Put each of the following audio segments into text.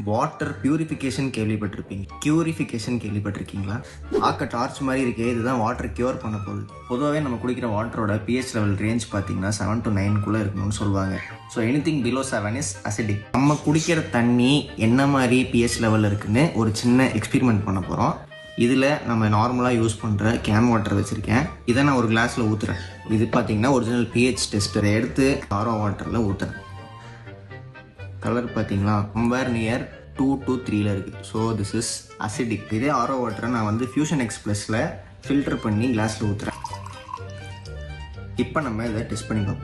Water purification கேள்விப்பட்டிருப்பீங்க, கியூரிஃபிகேஷன் கேள்விப்பட்டிருக்கீங்களா? பார்க்க டார்ச் மாதிரி இருக்கே, இதுதான் வாட்டர் கியூர் பண்ண போகுது. பொதுவாகவே நம்ம குடிக்கிற வாட்டரோட pH லெவல் ரேஞ்ச் பார்த்தீங்கன்னா 7 to 9 இருக்கணும்னு சொல்லுவாங்க. So anything below 7 is acidic. நம்ம குடிக்கிற தண்ணி என்ன மாதிரி pH லெவல் இருக்குன்னு ஒரு சின்ன எக்ஸ்பெரிமெண்ட் பண்ண போகிறோம். இதில் நம்ம நார்மலாக யூஸ் பண்ணுற கேன் வாட்டர் வச்சுருக்கேன். இதை நான் ஒரு கிளாஸில் ஊற்றுறேன். இது பார்த்தீங்கன்னா ஒரிஜினல் pH டெஸ்ட்டரை எடுத்து ஆரோ வாட்டரில் ஊற்றுறேன். கலர் பார்த்தீங்களா, கம்பேர் நியர் 2 to 3 இருக்குது. So this is acidic. இதே ஆரோ வாட்டரை நான் வந்து ஃபியூஷன் எக்ஸ் ப்ளஸில் ஃபில்டர் பண்ணி கிளாஸில் ஊற்றுறேன். இப்போ நம்ம இதை டெஸ்ட் பண்ணிக்கலாம்.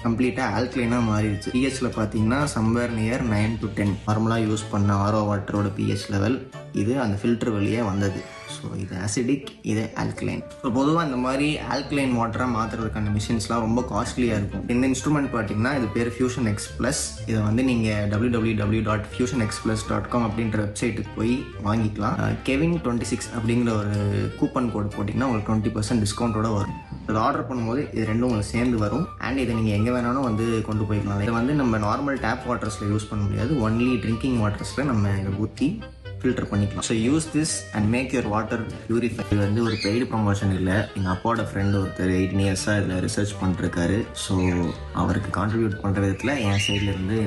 கம்ப்ளீட்டாக ஆல்கலைனாக மாறிடுச்சு. பிஹெச்சில் பார்த்தீங்கன்னா சம்பேர் நியர் 9 to 10. நார்மலாக யூஸ் பண்ண ஆரோ வாட்டரோட pH லெவல் இது அந்த ஃபில்டர் வழியே வந்தது. ஸோ இது அசிடிக், இது ஆல்கலைன். ஸோ பொதுவாக இந்த மாதிரி ஆல்கலைன் வாட்டராக மாற்றுறதுக்கான மிஷின்ஸ்லாம் ரொம்ப காஸ்ட்லியாக இருக்கும். இந்த இன்ஸ்ட்ருமெண்ட் பார்த்தீங்கன்னா இது பேர் ஃபியூஷன் எக்ஸ் ப்ளஸ். இதை வந்து நீங்கள் www.fusionexplus.com அப்படின்ற வெப்சைட்டுக்கு போய் வாங்கிக்கலாம். கெவின் 26 அப்படிங்கிற ஒரு கூப்பன் கோட் போட்டிங்கன்னா உங்களுக்கு 20% டிஸ்கவுண்ட்டோட வரும். இதை ஆர்டர் பண்ணும்போது இது ரெண்டும் உங்களுக்கு சேர்ந்து வரும். அண்ட் இதை நீங்கள் எங்கே வேணாலும் வந்து கொண்டு போய்க்கலாம். இதை வந்து நம்ம நார்மல் டேப் வாட்டர்ஸில் யூஸ் பண்ண முடியாது. ஒன்லி ட்ரிங்கிங் வாட்டர்ஸில் நம்ம இதை ஊற்றி ஃபில்டர் பண்ணிக்கலாம். So use this and make your water purify. இது வந்து ஒரு பெய்டு ப்ரமோஷன் இல்லை. எங்கள் அப்பாவோட ஃப்ரெண்டு ஒருத்தர் 18 இயர்ஸாக இதில் ரிசர்ச் பண்ணிருக்காரு. ஸோ அவருக்கு கான்ட்ரிபியூட் பண்ணுற விதத்தில் என் சைட்லேருந்து